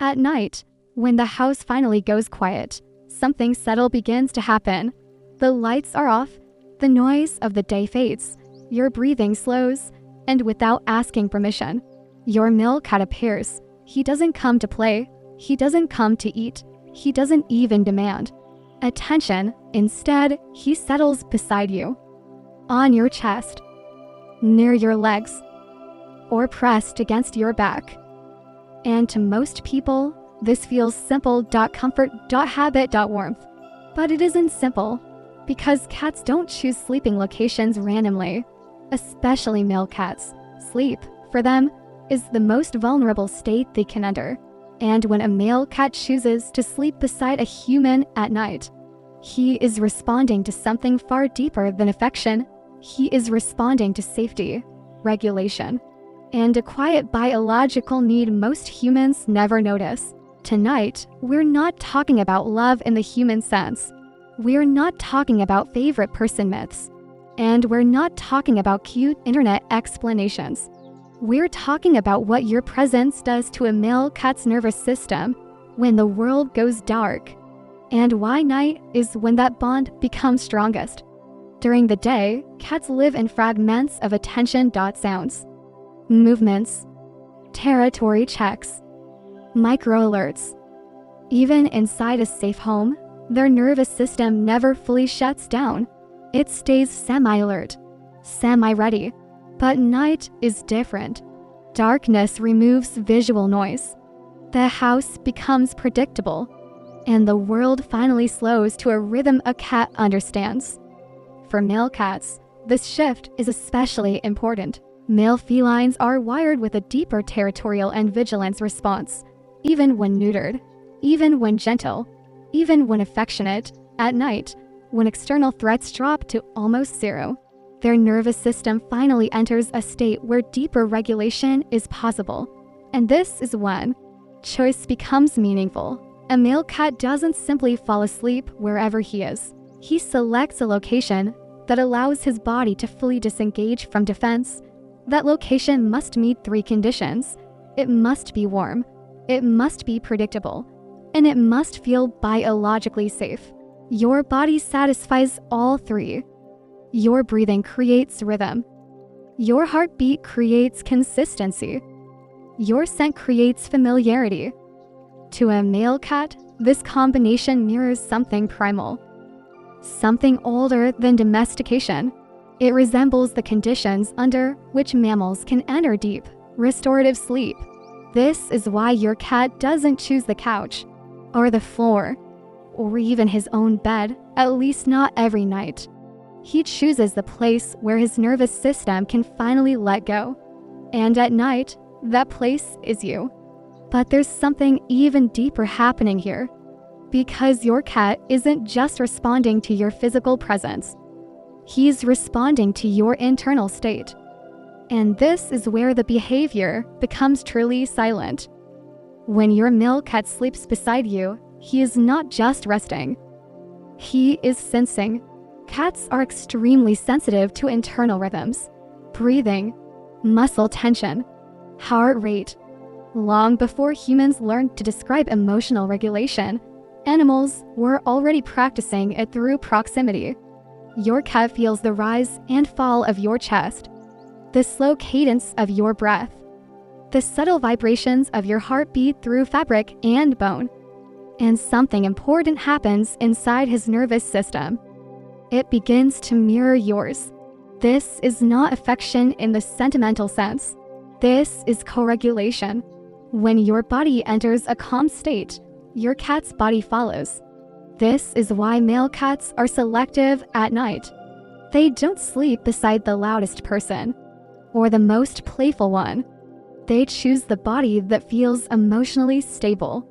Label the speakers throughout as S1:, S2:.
S1: At night, when the house finally goes quiet, something subtle begins to happen. The lights are off, the noise of the day fades, your breathing slows, and without asking permission, your male cat appears. He doesn't come to play, he doesn't come to eat, he doesn't even demand attention. Instead, he settles beside you, on your chest, near your legs, or pressed against your back. And to most people, this feels simple. Comfort, habit, warmth. But it isn't simple, because cats don't choose sleeping locations randomly, especially male cats. Sleep, for them, is the most vulnerable state they can enter. And when a male cat chooses to sleep beside a human at night, he is responding to something far deeper than affection. He is responding to safety, regulation, and a quiet biological need most humans never notice. Tonight, we're not talking about love in the human sense. We're not talking about favorite person myths. And we're not talking about cute internet explanations. We're talking about what your presence does to a male cat's nervous system when the world goes dark, and why night is when that bond becomes strongest. During the day, cats live in fragments of attention. Sounds, movements, territory checks, micro alerts. Even inside a safe home, their nervous system never fully shuts down. It stays semi-alert, semi-ready. But night is different. Darkness removes visual noise. The house becomes predictable, and the world finally slows to a rhythm a cat understands. For male cats, this shift is especially important. Male felines are wired with a deeper territorial and vigilance response, even when neutered, even when gentle, even when affectionate. At night, when external threats drop to almost zero, their nervous system finally enters a state where deeper regulation is possible. And this is when choice becomes meaningful. A male cat doesn't simply fall asleep wherever he is. He selects a location that allows his body to fully disengage from defense. That location must meet 3 conditions. It must be warm, it must be predictable, and it must feel biologically safe. Your body satisfies all 3. Your breathing creates rhythm. Your heartbeat creates consistency. Your scent creates familiarity. To a male cat, this combination mirrors something primal, something older than domestication. It resembles the conditions under which mammals can enter deep, restorative sleep. This is why your cat doesn't choose the couch, or the floor, or even his own bed, at least not every night. He chooses the place where his nervous system can finally let go. And at night, that place is you. But there's something even deeper happening here. Because your cat isn't just responding to your physical presence. He's responding to your internal state. And this is where the behavior becomes truly silent. When your male cat sleeps beside you, he is not just resting. He is sensing. Cats are extremely sensitive to internal rhythms, breathing, muscle tension, heart rate. Long before humans learned to describe emotional regulation, animals were already practicing it through proximity. Your cat feels the rise and fall of your chest, the slow cadence of your breath, the subtle vibrations of your heartbeat through fabric and bone. And something important happens inside his nervous system. It begins to mirror yours. This is not affection in the sentimental sense. This is co-regulation. When your body enters a calm state, your cat's body follows. This is why male cats are selective at night. They don't sleep beside the loudest person or the most playful one. They choose the body that feels emotionally stable.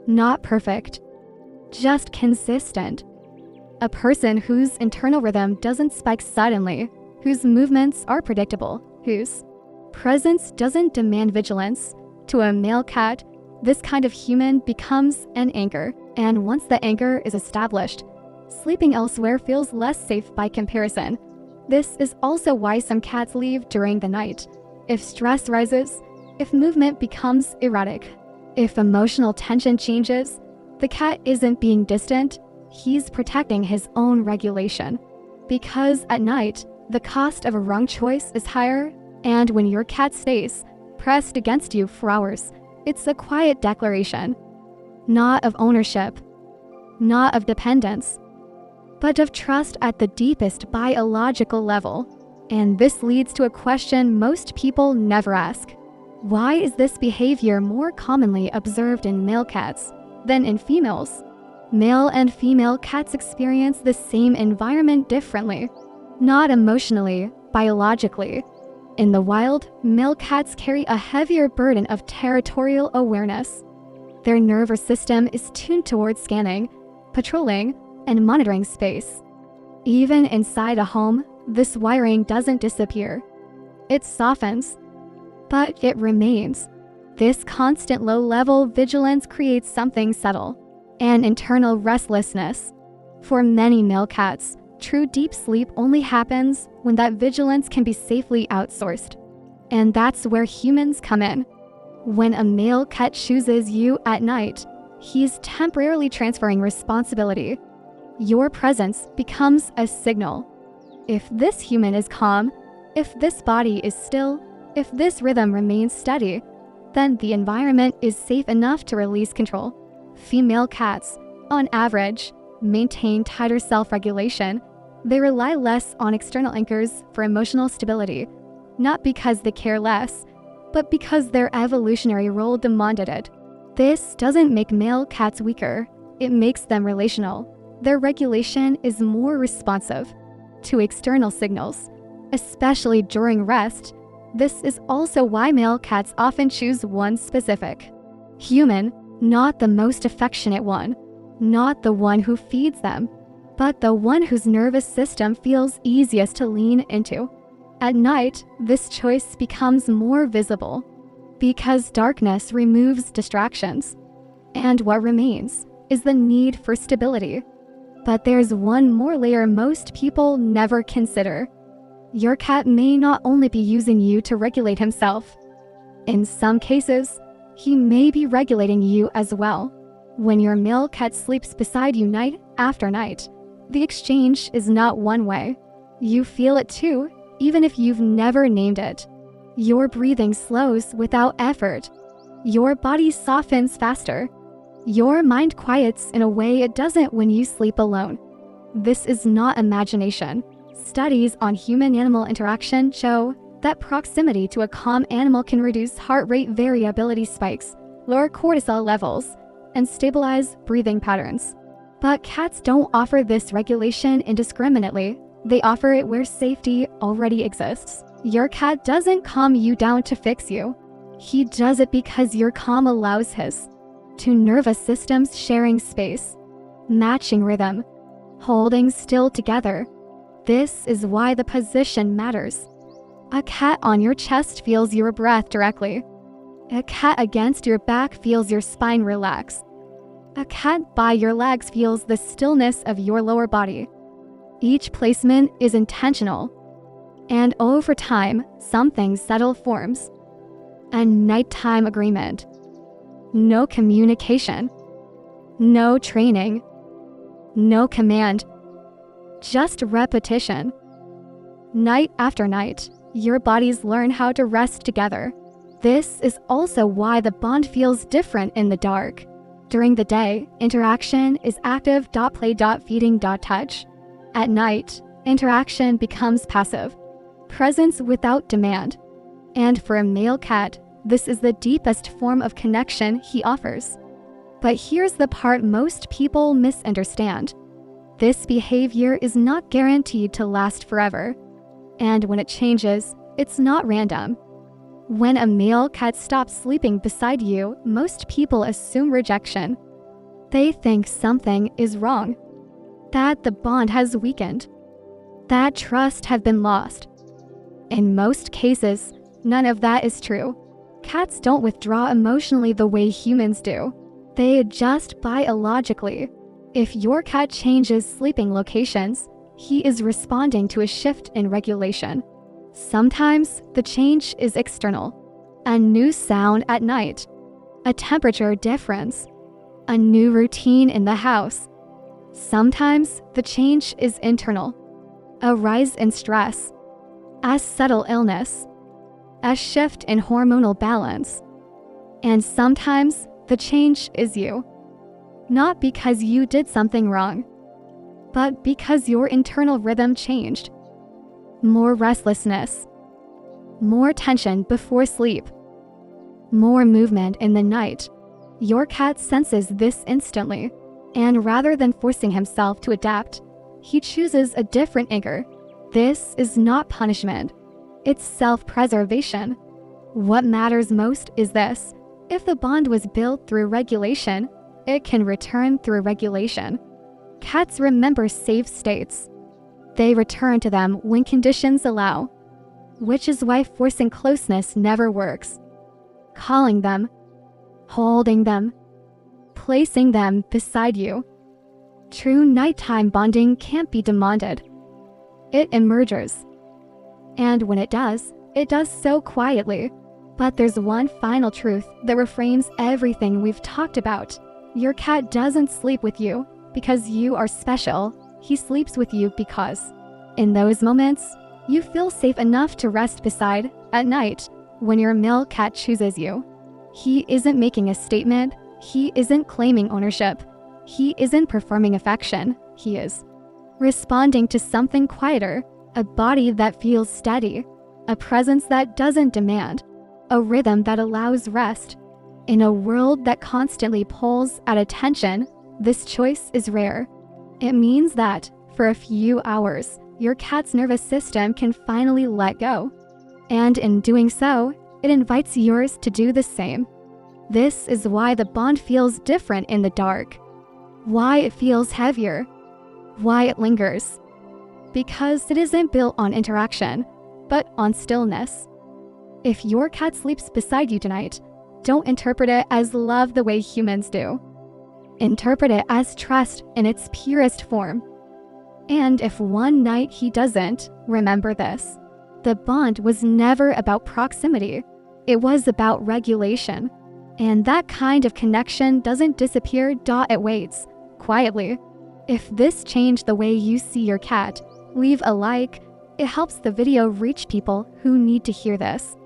S1: Not perfect, just consistent. A person whose internal rhythm doesn't spike suddenly, whose movements are predictable, whose presence doesn't demand vigilance. To a male cat, this kind of human becomes an anchor. And once the anchor is established, sleeping elsewhere feels less safe by comparison. This is also why some cats leave during the night. If stress rises, if movement becomes erratic, If emotional tension changes, the cat isn't being distant, he's protecting his own regulation. Because at night, the cost of a wrong choice is higher, and when your cat stays pressed against you for hours, it's a quiet declaration, not of ownership, not of dependence, but of trust at the deepest biological level. And this leads to a question most people never ask. Why is this behavior more commonly observed in male cats than in females? Male and female cats experience the same environment differently, not emotionally, biologically. In the wild, male cats carry a heavier burden of territorial awareness. Their nervous system is tuned towards scanning, patrolling, and monitoring space. Even inside a home, this wiring doesn't disappear. It softens, but it remains. This constant low-level vigilance creates something subtle, an internal restlessness. For many male cats, true deep sleep only happens when that vigilance can be safely outsourced. And that's where humans come in. When a male cat chooses you at night, he's temporarily transferring responsibility. Your presence becomes a signal. If this human is calm, if this body is still, if this rhythm remains steady, then the environment is safe enough to release control. Female cats, on average, maintain tighter self-regulation. They rely less on external anchors for emotional stability, not because they care less, but because their evolutionary role demanded it. This doesn't make male cats weaker, it makes them relational. Their regulation is more responsive to external signals, especially during rest. This is also why male cats often choose one specific human, not the most affectionate one, not the one who feeds them, but the one whose nervous system feels easiest to lean into. At night, this choice becomes more visible because darkness removes distractions, and what remains is the need for stability. But there's one more layer most people never consider. Your cat may not only be using you to regulate himself. In some cases, he may be regulating you as well. When your male cat sleeps beside you night after night, the exchange is not one way. You feel it too, even if you've never named it. Your breathing slows without effort. Your body softens faster. Your mind quiets in a way it doesn't when you sleep alone. This is not imagination. Studies on human-animal interaction show that proximity to a calm animal can reduce heart rate variability spikes, lower cortisol levels, and stabilize breathing patterns. But cats don't offer this regulation indiscriminately. They offer it where safety already exists. Your cat doesn't calm you down to fix you. He does it because your calm allows his. Two nervous systems sharing space, matching rhythm, holding still together. This is why the position matters. A cat on your chest feels your breath directly. A cat against your back feels your spine relax. A cat by your legs feels the stillness of your lower body. Each placement is intentional. And over time, something subtle forms. A nighttime agreement. No communication. No training. No command. Just repetition. Night after night, your bodies learn how to rest together. This is also why the bond feels different in the dark. During the day, interaction is active play feeding touch. At night, interaction becomes passive, presence without demand. And for a male cat, this is the deepest form of connection he offers. But here's the part most people misunderstand. This behavior is not guaranteed to last forever. And when it changes, it's not random. When a male cat stops sleeping beside you, most people assume rejection. They think something is wrong, that the bond has weakened, that trust has been lost. In most cases, none of that is true. Cats don't withdraw emotionally the way humans do. They adjust biologically. If your cat changes sleeping locations, he is responding to a shift in regulation. Sometimes the change is external. A new sound at night, a temperature difference, a new routine in the house. Sometimes the change is internal, a rise in stress, a subtle illness, a shift in hormonal balance. And sometimes the change is you. Not because you did something wrong, but because your internal rhythm changed. More restlessness, more tension before sleep, more movement in the night. Your cat senses this instantly, and rather than forcing himself to adapt, he chooses a different anchor. This is not punishment, it's self-preservation. What matters most is this: if the bond was built through regulation, it can return through regulation. Cats remember safe states. They return to them when conditions allow, which is why forcing closeness never works. Calling them, holding them, placing them beside you. True nighttime bonding can't be demanded. It emerges. And when it does so quietly. But there's one final truth that reframes everything we've talked about. Your cat doesn't sleep with you because you are special. He sleeps with you because, in those moments, you feel safe enough to rest beside at night. When your male cat chooses you, he isn't making a statement. He isn't claiming ownership. He isn't performing affection. He is responding to something quieter, a body that feels steady, a presence that doesn't demand, a rhythm that allows rest. In a world that constantly pulls at attention, this choice is rare. It means that, for a few hours, your cat's nervous system can finally let go. And in doing so, it invites yours to do the same. This is why the bond feels different in the dark. Why it feels heavier. Why it lingers. Because it isn't built on interaction, but on stillness. If your cat sleeps beside you tonight, don't interpret it as love the way humans do. Interpret it as trust in its purest form. And if one night he doesn't, remember this: the bond was never about proximity. It was about regulation. And that kind of connection doesn't disappear. It waits, quietly. If this changed the way you see your cat, leave a like. It helps the video reach people who need to hear this.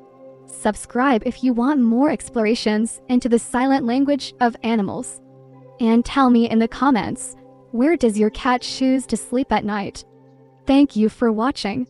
S1: Subscribe if you want more explorations into the silent language of animals. And tell me in the comments, where does your cat choose to sleep at night? Thank you for watching.